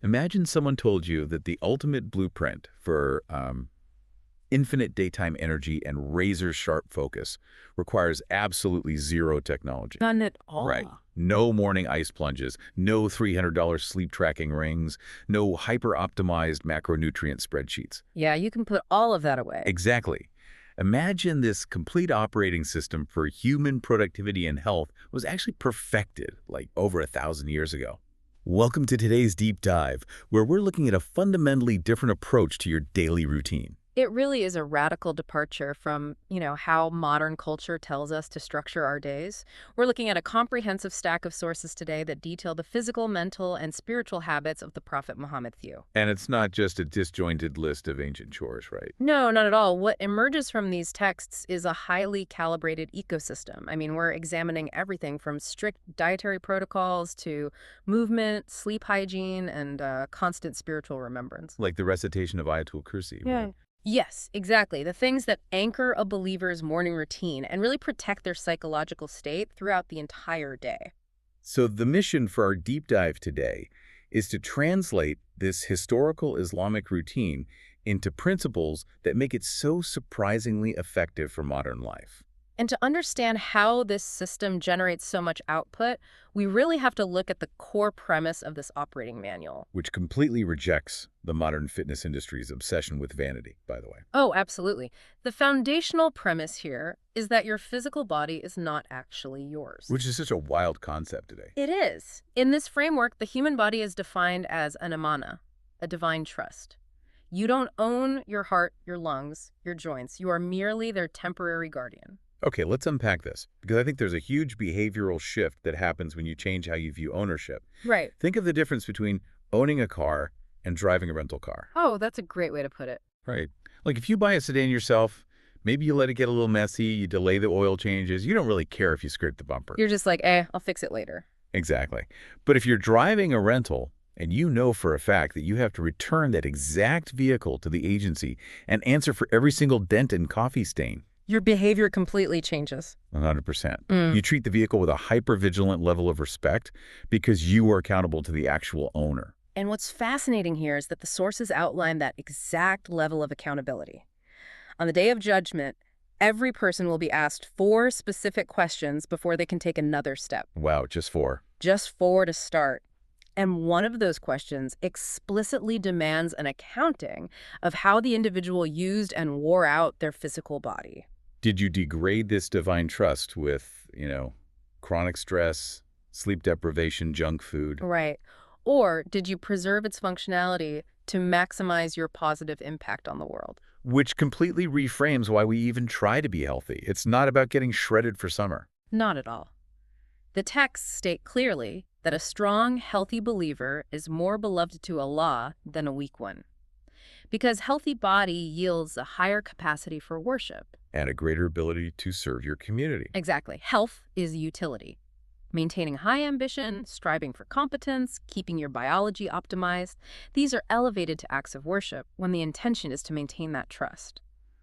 Imagine someone told you that the ultimate blueprint for infinite daytime energy and razor-sharp focus requires absolutely zero technology. None at Right. all. No morning ice plunges, no $300 sleep tracking rings, no hyper-optimized macronutrient spreadsheets. Yeah, you can put all of that away. Exactly. Imagine this complete operating system for human productivity and health was actually perfected like over 1,000 years ago. Welcome to today's deep dive, where we're looking at a fundamentally different approach to your daily routine. It really is a radical departure from, how modern culture tells us to structure our days. We're looking at a comprehensive stack of sources today that detail the physical, mental, and spiritual habits of the Prophet Muhammad. And it's not just a disjointed list of ancient chores, right? No, not at all. What emerges from these texts is a highly calibrated ecosystem. I mean, we're examining everything from strict dietary protocols to movement, sleep hygiene, and constant spiritual remembrance. Like the recitation of Ayatul Kursi, right? Yes, exactly. The things that anchor a believer's morning routine and really protect their psychological state throughout the entire day. So the mission for our deep dive today is to translate this historical Islamic routine into principles that make it so surprisingly effective for modern life. And to understand how this system generates so much output, we really have to look at the core premise of this operating manual. Which completely rejects the modern fitness industry's obsession with vanity, by the way. Oh, absolutely. The foundational premise here is that your physical body is not actually yours. Which is such a wild concept today. It is. In this framework, the human body is defined as an amana, a divine trust. You don't own your heart, your lungs, your joints. You are merely their temporary guardian. Okay, let's unpack this, because I think there's a huge behavioral shift that happens when you change how you view ownership. Right. Think of the difference between owning a car and driving a rental car. Oh, that's a great way to put it. Right. Like if you buy a sedan yourself, maybe you let it get a little messy, you delay the oil changes, you don't really care if you scrape the bumper. You're just like, I'll fix it later. Exactly. But if you're driving a rental, and you know for a fact that you have to return that exact vehicle to the agency and answer for every single dent and coffee stain, Your behavior completely changes. 100%. Mm. You treat the vehicle with a hyper-vigilant level of respect because you are accountable to the actual owner. And what's fascinating here is that the sources outline that exact level of accountability. On the day of judgment, every person will be asked 4 specific questions before they can take another step. Wow, just 4. Just 4 to start. And one of those questions explicitly demands an accounting of how the individual used and wore out their physical body. Did you degrade this divine trust with, chronic stress, sleep deprivation, junk food? Right. Or did you preserve its functionality to maximize your positive impact on the world? Which completely reframes why we even try to be healthy. It's not about getting shredded for summer. Not at all. The texts state clearly that a strong, healthy believer is more beloved to Allah than a weak one, because healthy body yields a higher capacity for worship. And a greater ability to serve your community. Exactly. Health is utility. Maintaining high ambition, striving for competence, keeping your biology optimized, these are elevated to acts of worship when the intention is to maintain that trust.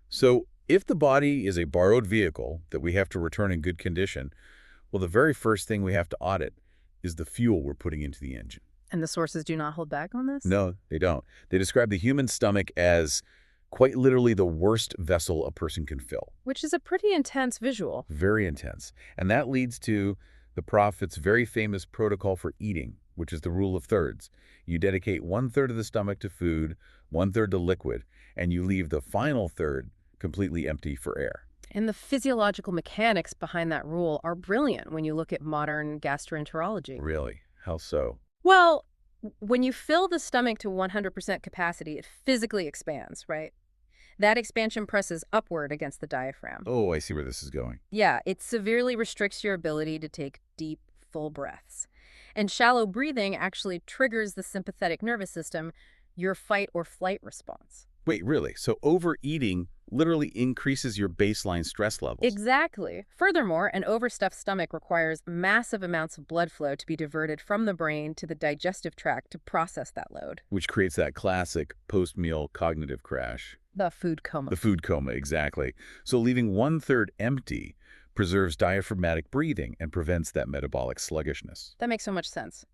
So if the body is a borrowed vehicle that we have to return in good condition, well, the very first thing we have to audit is the fuel we're putting into the engine. And the sources do not hold back on this? No, they don't. They describe the human stomach as quite literally the worst vessel a person can fill. Which is a pretty intense visual. Very intense. And that leads to the Prophet's very famous protocol for eating, which is the rule of thirds. You dedicate 1/3 of the stomach to food, 1/3 to liquid, and you leave the final third completely empty for air. And the physiological mechanics behind that rule are brilliant when you look at modern gastroenterology. Really? How so? Well, when you fill the stomach to 100% capacity, it physically expands, right? That expansion presses upward against the diaphragm. Oh, I see where this is going. Yeah, it severely restricts your ability to take deep, full breaths. And shallow breathing actually triggers the sympathetic nervous system, your fight or flight response. Wait, really? So overeating literally increases your baseline stress levels? Exactly. Furthermore, an overstuffed stomach requires massive amounts of blood flow to be diverted from the brain to the digestive tract to process that load. Which creates that classic post-meal cognitive crash. The food coma. The food coma, exactly. So leaving 1/3 empty preserves diaphragmatic breathing and prevents that metabolic sluggishness. That makes so much sense.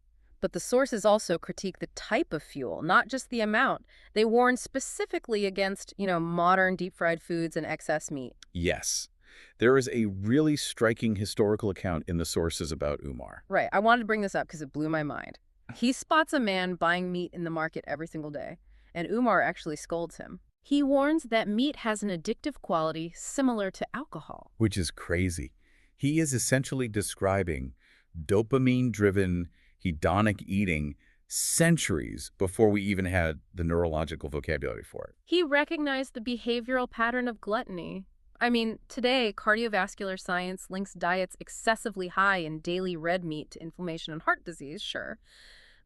But the sources also critique the type of fuel, not just the amount. They warn specifically against, modern deep-fried foods and excess meat. Yes. There is a really striking historical account in the sources about Umar. Right. I wanted to bring this up because it blew my mind. He spots a man buying meat in the market every single day, and Umar actually scolds him. He warns that meat has an addictive quality similar to alcohol. Which is crazy. He is essentially describing dopamine-driven hedonic eating centuries before we even had the neurological vocabulary for it. He recognized the behavioral pattern of gluttony. I mean, today, cardiovascular science links diets excessively high in daily red meat to inflammation and heart disease, sure.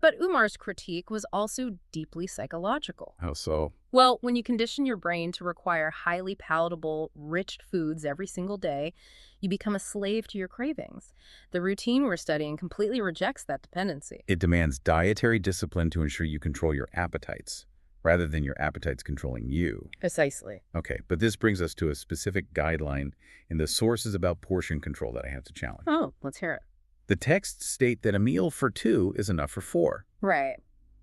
But Umar's critique was also deeply psychological. How so? Well, when you condition your brain to require highly palatable, rich foods every single day, you become a slave to your cravings. The routine we're studying completely rejects that dependency. It demands dietary discipline to ensure you control your appetites, rather than your appetites controlling you. Precisely. Okay, but this brings us to a specific guideline in the sources about portion control that I have to challenge. Oh, let's hear it. The texts state that a meal for 2 is enough for 4. Right.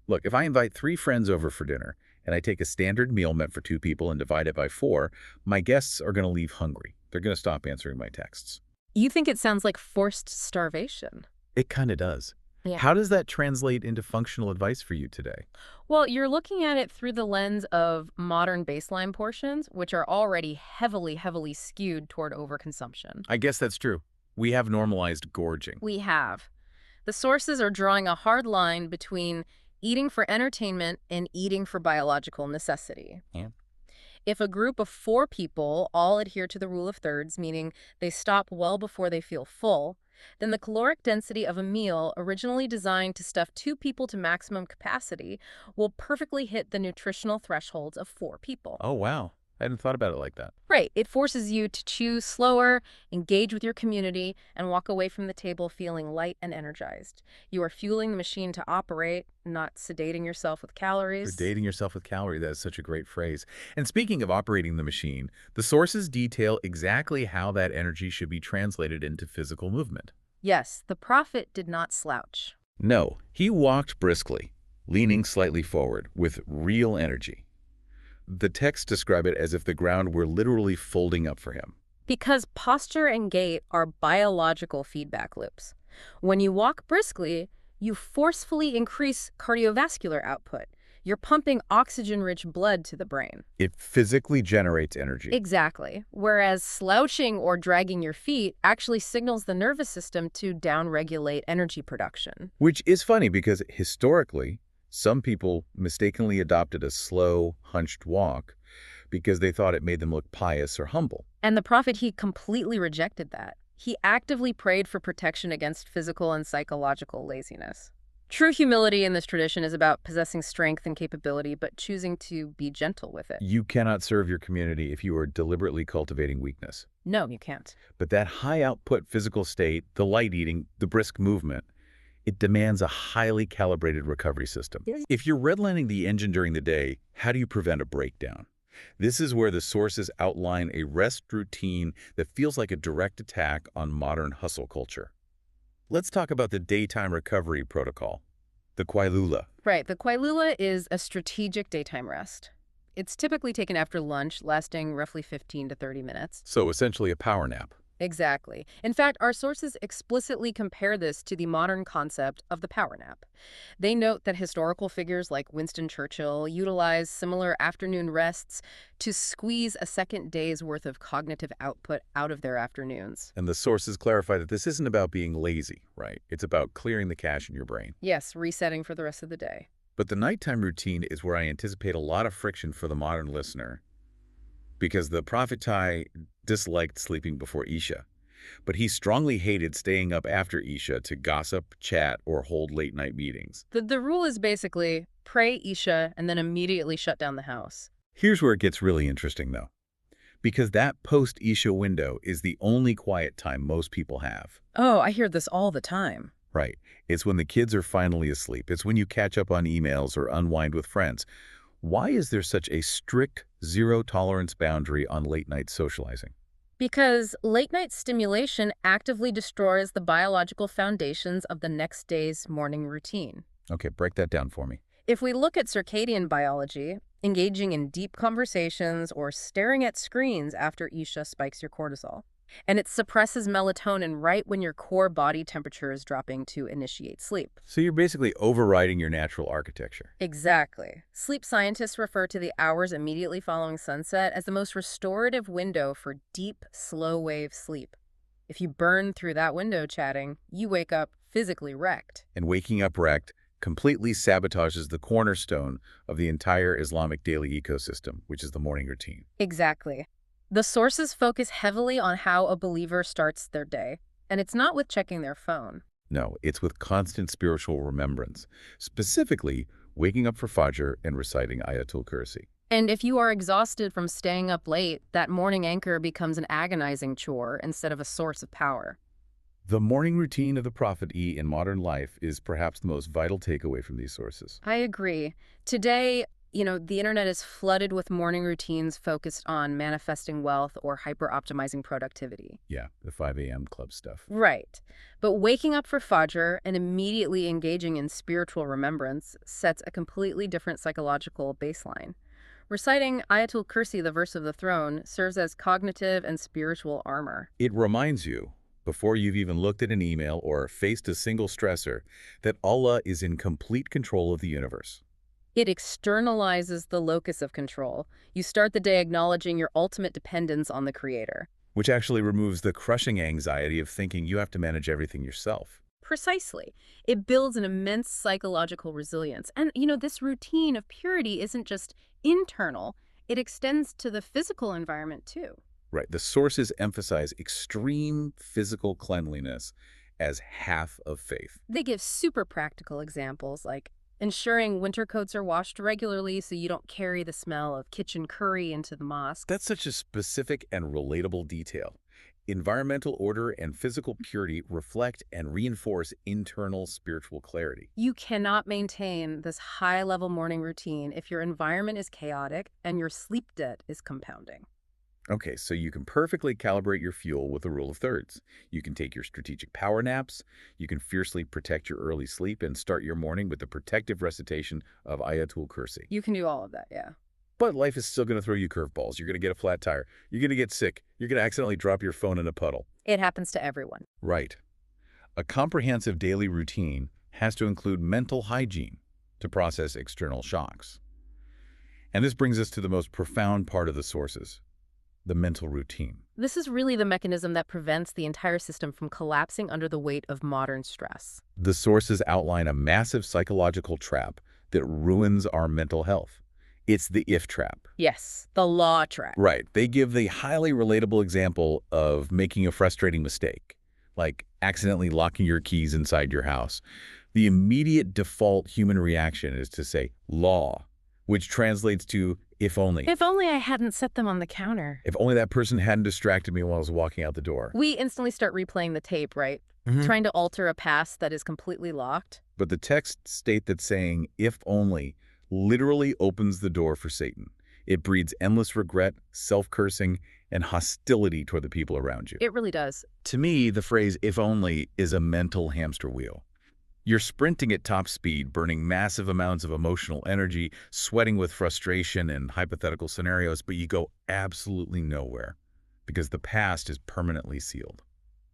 Look, if I invite 3 friends over for dinner, and I take a standard meal meant for 2 people and divide it by 4, my guests are going to leave hungry. They're going to stop answering my texts. You think it sounds like forced starvation? It kind of does. Yeah. How does that translate into functional advice for you today? Well, you're looking at it through the lens of modern baseline portions, which are already heavily skewed toward overconsumption. I guess that's true. We have normalized gorging. We have. The sources are drawing a hard line between eating for entertainment and eating for biological necessity. Yeah. If a group of 4 people all adhere to the rule of thirds, meaning they stop well before they feel full, then the caloric density of a meal originally designed to stuff 2 people to maximum capacity will perfectly hit the nutritional thresholds of 4 people. Oh, wow. I hadn't thought about it like that. Right. It forces you to choose slower, engage with your community, and walk away from the table feeling light and energized. You are fueling the machine to operate, not sedating yourself with calories. Sedating yourself with calories, that is such a great phrase. And speaking of operating the machine, the sources detail exactly how that energy should be translated into physical movement. Yes, the prophet did not slouch. No, he walked briskly, leaning slightly forward, with real energy. The texts describe it as if the ground were literally folding up for him. Because posture and gait are biological feedback loops. When you walk briskly, you forcefully increase cardiovascular output. You're pumping oxygen-rich blood to the brain. It physically generates energy. Exactly. Whereas slouching or dragging your feet actually signals the nervous system to downregulate energy production. Which is funny because historically, some people mistakenly adopted a slow, hunched walk because they thought it made them look pious or humble. And the prophet, he completely rejected that. He actively prayed for protection against physical and psychological laziness. True humility in this tradition is about possessing strength and capability, but choosing to be gentle with it. You cannot serve your community if you are deliberately cultivating weakness. No, you can't. But that high-output physical state, the light eating, the brisk movement, it demands a highly calibrated recovery system. If you're redlining the engine during the day, how do you prevent a breakdown? This is where the sources outline a rest routine that feels like a direct attack on modern hustle culture. Let's talk about the daytime recovery protocol, the Qailula. Right. The Qailula is a strategic daytime rest. It's typically taken after lunch, lasting roughly 15 to 30 minutes. So essentially a power nap. Exactly. In fact, our sources explicitly compare this to the modern concept of the power nap. They note that historical figures like Winston Churchill utilized similar afternoon rests to squeeze a second day's worth of cognitive output out of their afternoons. And the sources clarify that this isn't about being lazy, right? It's about clearing the cache in your brain. Yes, resetting for the rest of the day. But the nighttime routine is where I anticipate a lot of friction for the modern listener. Because the Prophet disliked sleeping before Isha, but he strongly hated staying up after Isha to gossip, chat, or hold late-night meetings. The rule is basically pray Isha and then immediately shut down the house. Here's where it gets really interesting, though. Because that post-Isha window is the only quiet time most people have. Oh, I hear this all the time. Right. It's when the kids are finally asleep. It's when you catch up on emails or unwind with friends. Why is there such a strict zero-tolerance boundary on late-night socializing? Because late night stimulation actively destroys the biological foundations of the next day's morning routine. Okay, break that down for me. If we look at circadian biology, engaging in deep conversations or staring at screens after Isha spikes your cortisol. And it suppresses melatonin right when your core body temperature is dropping to initiate sleep. So you're basically overriding your natural architecture. Exactly. Sleep scientists refer to the hours immediately following sunset as the most restorative window for deep, slow-wave sleep. If you burn through that window chatting, you wake up physically wrecked. And waking up wrecked completely sabotages the cornerstone of the entire Islamic daily ecosystem, which is the morning routine. Exactly. The sources focus heavily on how a believer starts their day, and it's not with checking their phone. No, it's with constant spiritual remembrance, specifically waking up for Fajr and reciting Ayatul Kursi. And if you are exhausted from staying up late, that morning anchor becomes an agonizing chore instead of a source of power. The morning routine of the Prophet in modern life is perhaps the most vital takeaway from these sources. I agree. Today, the internet is flooded with morning routines focused on manifesting wealth or hyper-optimizing productivity. Yeah, the 5 a.m. club stuff. Right. But waking up for Fajr and immediately engaging in spiritual remembrance sets a completely different psychological baseline. Reciting Ayatul Kursi, the verse of the throne, serves as cognitive and spiritual armor. It reminds you, before you've even looked at an email or faced a single stressor, that Allah is in complete control of the universe. It externalizes the locus of control. You start the day acknowledging your ultimate dependence on the Creator. Which actually removes the crushing anxiety of thinking you have to manage everything yourself. Precisely. It builds an immense psychological resilience. And, this routine of purity isn't just internal, it extends to the physical environment, too. Right. The sources emphasize extreme physical cleanliness as half of faith. They give super practical examples like ensuring winter coats are washed regularly so you don't carry the smell of kitchen curry into the mosque. That's such a specific and relatable detail. Environmental order and physical purity reflect and reinforce internal spiritual clarity. You cannot maintain this high-level morning routine if your environment is chaotic and your sleep debt is compounding. Okay, so you can perfectly calibrate your fuel with the rule of thirds. You can take your strategic power naps, you can fiercely protect your early sleep, and start your morning with the protective recitation of Ayatul Kursi. You can do all of that, yeah. But life is still going to throw you curveballs. You're going to get a flat tire. You're going to get sick. You're going to accidentally drop your phone in a puddle. It happens to everyone. Right. A comprehensive daily routine has to include mental hygiene to process external shocks. And this brings us to the most profound part of the sources, the mental routine. This is really the mechanism that prevents the entire system from collapsing under the weight of modern stress. The sources outline a massive psychological trap that ruins our mental health. It's the if trap. Yes, the law trap. Right. They give the highly relatable example of making a frustrating mistake, like accidentally locking your keys inside your house. The immediate default human reaction is to say law, which translates to if only. If only I hadn't set them on the counter. If only that person hadn't distracted me while I was walking out the door. We instantly start replaying the tape, right? Trying to alter a past that is completely locked. But the texts state that saying if only literally opens the door for Satan. It breeds endless regret, self-cursing, and hostility toward the people around you. It really does. To me, the phrase if only is a mental hamster wheel. You're sprinting at top speed, burning massive amounts of emotional energy, sweating with frustration and hypothetical scenarios, but you go absolutely nowhere because the past is permanently sealed.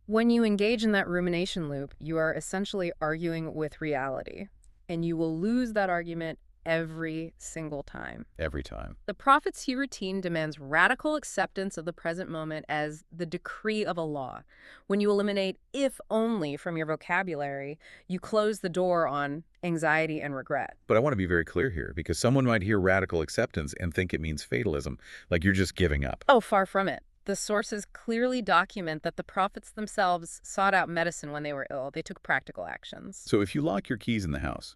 When you engage in that rumination loop, you are essentially arguing with reality, and you will lose that argument every single time. Every time. The Prophet's routine demands radical acceptance of the present moment as the decree of a law. When you eliminate if only from your vocabulary, you close the door on anxiety and regret. But I want to be very clear here, because someone might hear radical acceptance and think it means fatalism, like you're just giving up. Oh, far from it. The sources clearly document that the prophets themselves sought out medicine when they were ill. They took practical actions. So if you lock your keys in the house,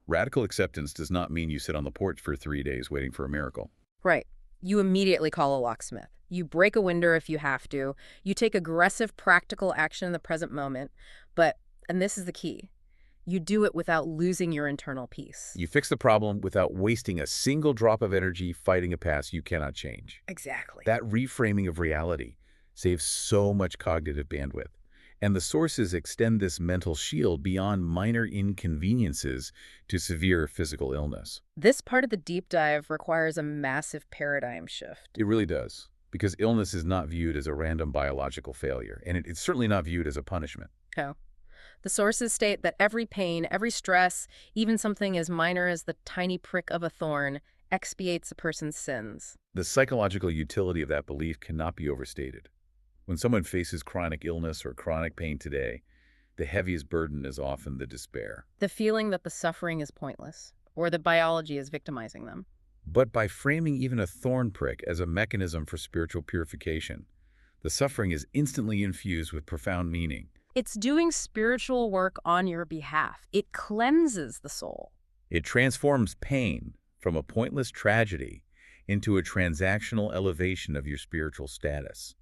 radical acceptance does not mean you sit on the porch for 3 days waiting for a miracle. Right. You immediately call a locksmith. You break a window if you have to. You take aggressive practical action in the present moment. But, and this is the key, you do it without losing your internal peace. You fix the problem without wasting a single drop of energy fighting a past you cannot change. Exactly. That reframing of reality saves so much cognitive bandwidth. And the sources extend this mental shield beyond minor inconveniences to severe physical illness. This part of the deep dive requires a massive paradigm shift. It really does, because illness is not viewed as a random biological failure, and it's certainly not viewed as a punishment. Oh. The sources state that every pain, every stress, even something as minor as the tiny prick of a thorn, expiates a person's sins. The psychological utility of that belief cannot be overstated. When someone faces chronic illness or chronic pain today, the heaviest burden is often the despair. The feeling that the suffering is pointless, or that biology is victimizing them. But by framing even a thorn prick as a mechanism for spiritual purification, the suffering is instantly infused with profound meaning. It's doing spiritual work on your behalf. It cleanses the soul. It transforms pain from a pointless tragedy into a transactional elevation of your spiritual status.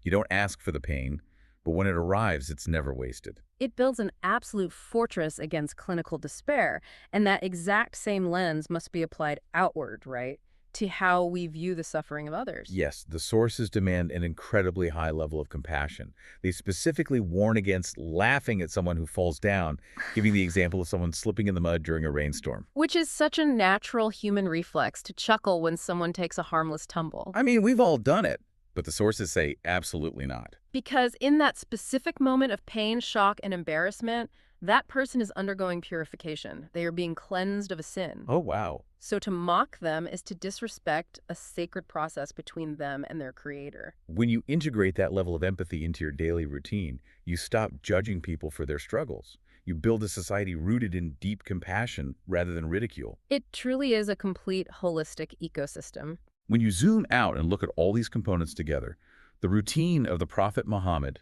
You don't ask for the pain, but when it arrives, it's never wasted. It builds an absolute fortress against clinical despair, and that exact same lens must be applied outward, right, to how we view the suffering of others. Yes, the sources demand an incredibly high level of compassion. They specifically warn against laughing at someone who falls down, giving the example of someone slipping in the mud during a rainstorm. Which is such a natural human reflex to chuckle when someone takes a harmless tumble. I mean, we've all done it, but the sources say absolutely not. Because in that specific moment of pain, shock, and embarrassment, that person is undergoing purification. They are being cleansed of a sin. Oh, wow. So to mock them is to disrespect a sacred process between them and their creator. When you integrate that level of empathy into your daily routine, you stop judging people for their struggles. You build a society rooted in deep compassion rather than ridicule. It truly is a complete holistic ecosystem. When you zoom out and look at all these components together, the routine of the Prophet Muhammad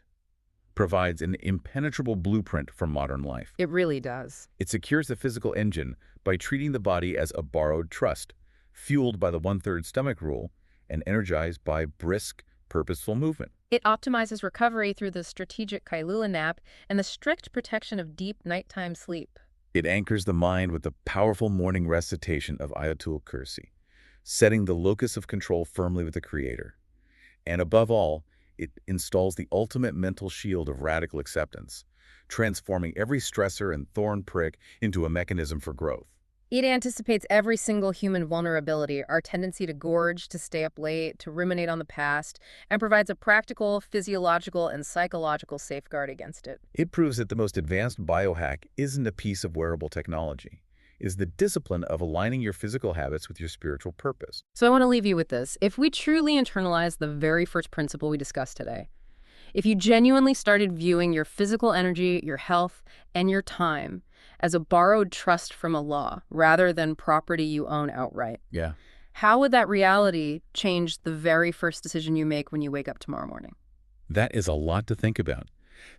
provides an impenetrable blueprint for modern life. It really does. It secures the physical engine by treating the body as a borrowed trust, fueled by the one-third stomach rule and energized by brisk, purposeful movement. It optimizes recovery through the strategic Kailula nap and the strict protection of deep nighttime sleep. It anchors the mind with the powerful morning recitation of Ayatul Kursi, setting the locus of control firmly with the Creator. And above all, it installs the ultimate mental shield of radical acceptance, transforming every stressor and thorn prick into a mechanism for growth. It anticipates every single human vulnerability, our tendency to gorge, to stay up late, to ruminate on the past, and provides a practical, physiological, and psychological safeguard against it. It proves that the most advanced biohack isn't a piece of wearable technology. It is the discipline of aligning your physical habits with your spiritual purpose. So I want to leave you with this. If we truly internalize the very first principle we discussed today, if you genuinely started viewing your physical energy, your health, and your time as a borrowed trust from Allah rather than property you own outright, Yeah. how would that reality change the very first decision you make when you wake up tomorrow morning? That is a lot to think about.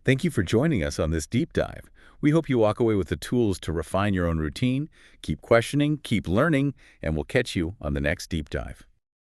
Thank you for joining us on this deep dive. We hope you walk away with the tools to refine your own routine, keep questioning, keep learning, and we'll catch you on the next deep dive.